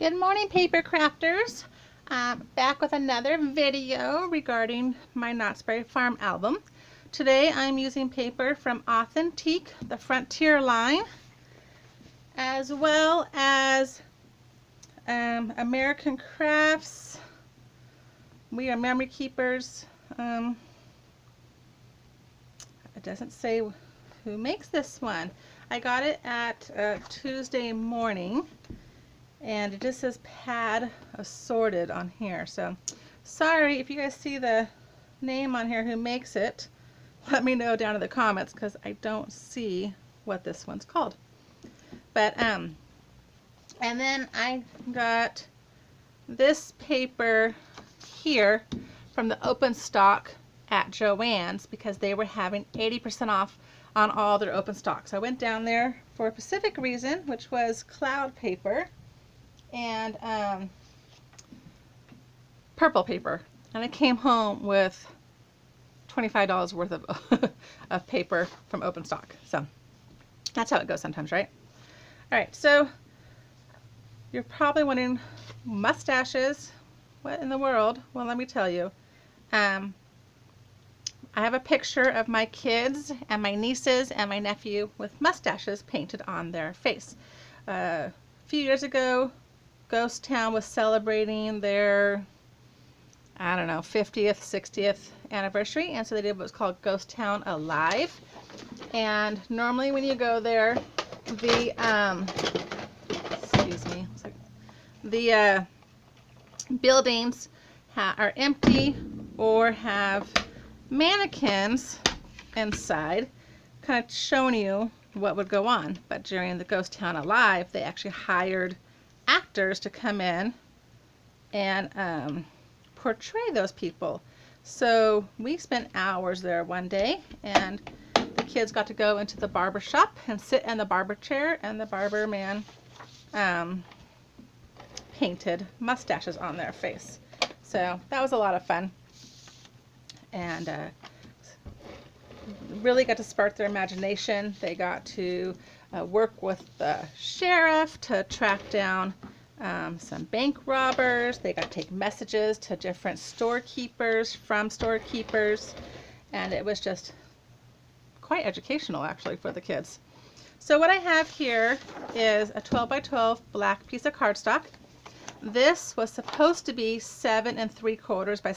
Good morning, paper crafters. Back with another video regarding my Knott's Berry Farm album. Today I'm using paper from Authentique, the Frontier line, as well as American Crafts. We are memory keepers. It doesn't say who makes this one. I got it at Tuesday morning. And it just says pad assorted on here. So sorry if you guys see the name on here who makes it. Let me know down in the comments because I don't see what this one's called. But and then I got this paper here from the open stock at Joann's because they were having 80% off on all their open stock. So I went down there for a specific reason, which was cloud paper and purple paper, and I came home with $25 worth of, of paper from open stock. So that's how it goes sometimes, right? All right, so you're probably wondering, mustaches, what in the world? Well, let me tell you. I have a picture of my kids and my nieces and my nephew with mustaches painted on their face. A few years ago, Ghost Town was celebrating their, I don't know, 50th, 60th anniversary, and so they did what's called Ghost Town Alive. And normally when you go there, the the buildings are empty or have mannequins inside, kind of showing you what would go on. But during the Ghost Town Alive, they actually hired actors to come in and portray those people. So we spent hours there one day, and the kids got to go into the barber shop and sit in the barber chair, and the barber man painted mustaches on their face. So that was a lot of fun, and really got to spark their imagination. They got to work with the sheriff to track down some bank robbers. They got to take messages to different storekeepers from storekeepers, and it was just quite educational actually for the kids. So what I have here is a 12 by 12 black piece of cardstock. This was supposed to be 7 3/4 by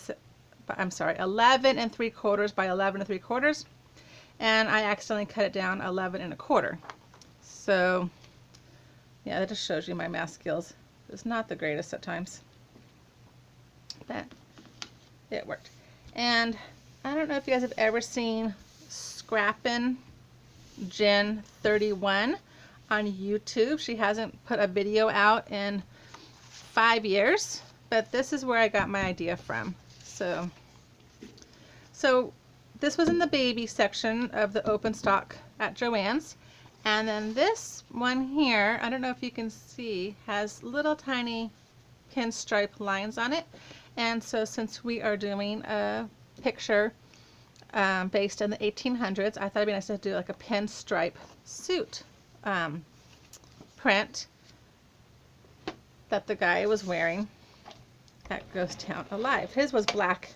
11 3/4 by 11 3/4, and I accidentally cut it down 11 1/4. So yeah, that just shows you my math skills. It's not the greatest at times, but it worked. And I don't know if you guys have ever seen Scrappin' Jen 31 on YouTube. She hasn't put a video out in 5 years, but this is where I got my idea from. So this was in the baby section of the open stock at Joann's. And then this one here, I don't know if you can see, has little tiny pinstripe lines on it. And so since we are doing a picture based in the 1800s, I thought it'd be nice to do like a pinstripe suit print that the guy was wearing at Ghost Town Alive. His was black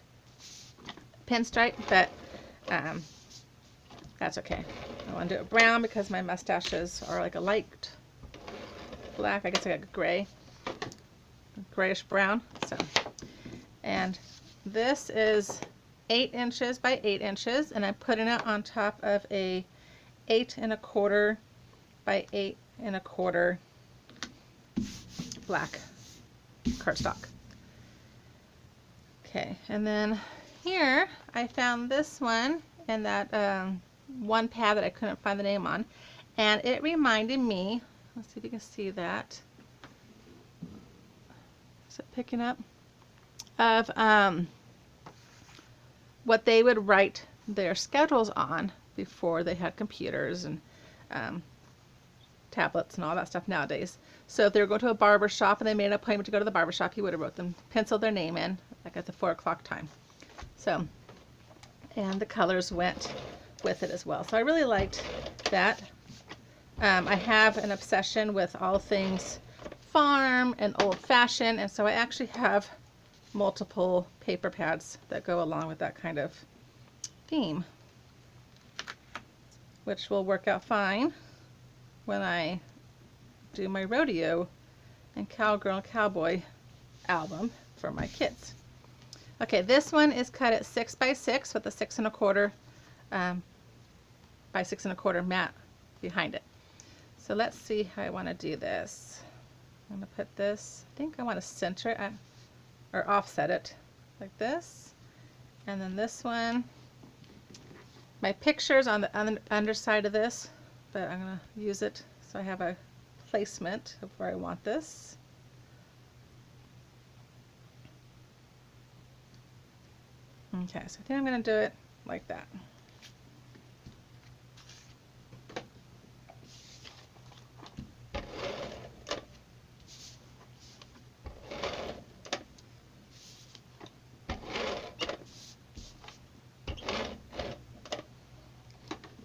pinstripe, but that's okay. I want to do it brown because my mustaches are like a light black. I guess I got gray, grayish brown. So, and this is 8 inches by 8 inches, and I'm putting it on top of a 8 1/4 by 8 1/4 black cardstock. Okay, and then here I found this one and that one pad that I couldn't find the name on, and it reminded me, let's see if you can see that, is it picking up, of what they would write their schedules on before they had computers and tablets and all that stuff nowadays. So if they were going to a barber shop and they made an appointment to go to the barber shop, he would have wrote them, penciled their name in, like at the 4 o'clock time. So, and the colors went with it as well. So I really liked that. I have an obsession with all things farm and old-fashioned, and so I actually have multiple paper pads that go along with that kind of theme, which will work out fine when I do my rodeo and cowgirl and cowboy album for my kids. Okay, this one is cut at 6 by 6 with a 6 1/4 by 6 1/4 mat behind it. So let's see how I want to do this. I'm going to put this, I think I want to center it or offset it like this. And then this one, my picture's on the underside of this, but I'm going to use it so I have a placement of where I want this. Okay, so I think I'm going to do it like that.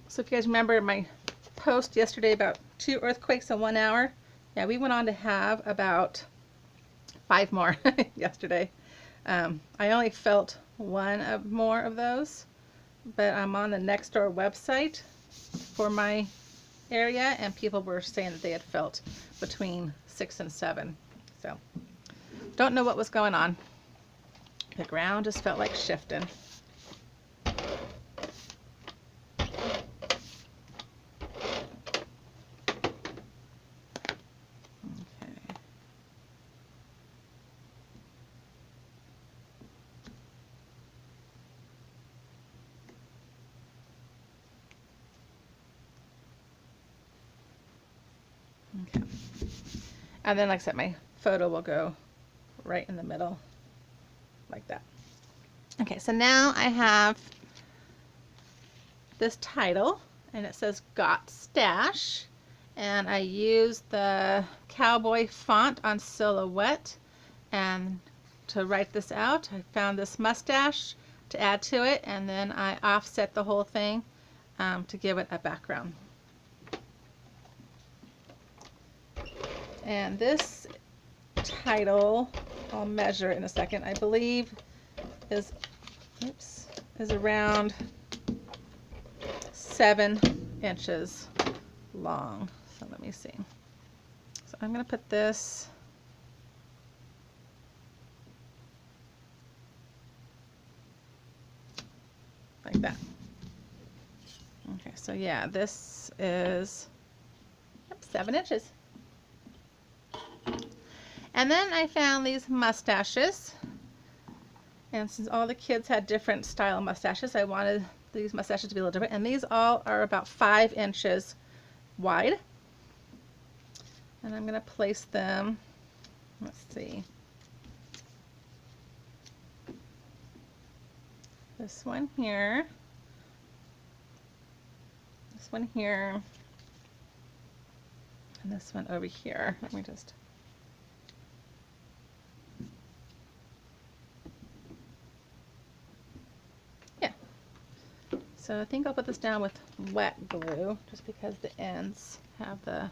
So if you guys remember my post yesterday about 2 earthquakes in 1 hour, yeah, we went on to have about 5 more yesterday. I only felt one more of those, but I'm on the Nextdoor website for my area, and people were saying that they had felt between 6 and 7. So don't know what was going on. The ground just felt like shifting. Okay. And then, like I said, my photo will go right in the middle, like that. Okay, so now I have this title, and it says Got Stash, and I used the cowboy font on silhouette, and to write this out, I found this mustache to add to it, and then I offset the whole thing to give it a background. And this title, I'll measure it in a second, I believe is around 7 inches long. So let me see. So I'm going to put this like that. Okay, so yeah, this is 7 inches. And then I found these mustaches, and since all the kids had different style mustaches, I wanted these mustaches to be a little different, and these all are about 5 inches wide. And I'm going to place them, let's see, this one here, this one here, and this one over here. Let me just... So I think I'll put this down with wet glue, just because the ends have the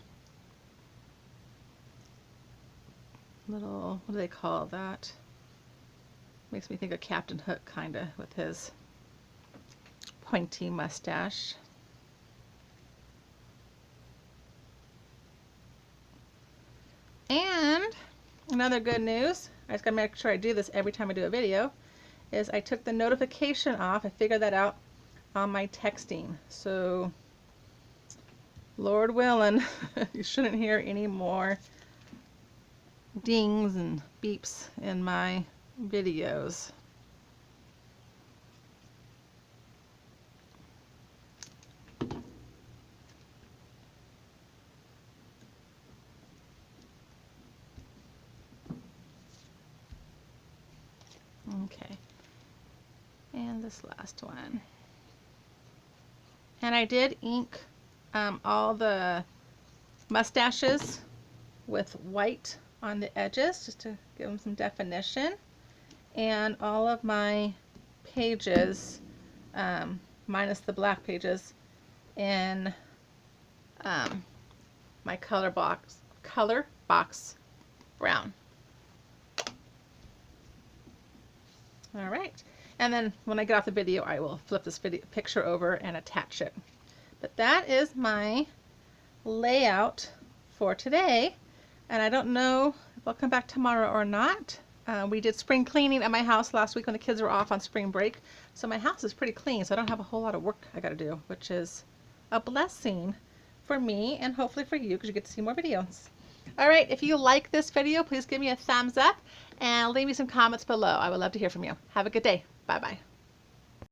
little, what do they call that? Makes me think of Captain Hook, kind of, with his pointy mustache. And another good news, I just gotta make sure I do this every time I do a video, is I took the notification off. I figured that out on my texting, so Lord willing, you shouldn't hear any more dings and beeps in my videos. Okay, and this last one. And I did ink all the mustaches with white on the edges, just to give them some definition. And all of my pages, minus the black pages, in my color box brown. All right. And then when I get off the video, I will flip this picture over and attach it. But that is my layout for today. And I don't know if I'll come back tomorrow or not. We did spring cleaning at my house last week when the kids were off on spring break. So my house is pretty clean, so I don't have a whole lot of work I got to do, which is a blessing for me and hopefully for you because you get to see more videos. All right, if you like this video, please give me a thumbs up and leave me some comments below. I would love to hear from you. Have a good day. Bye-bye.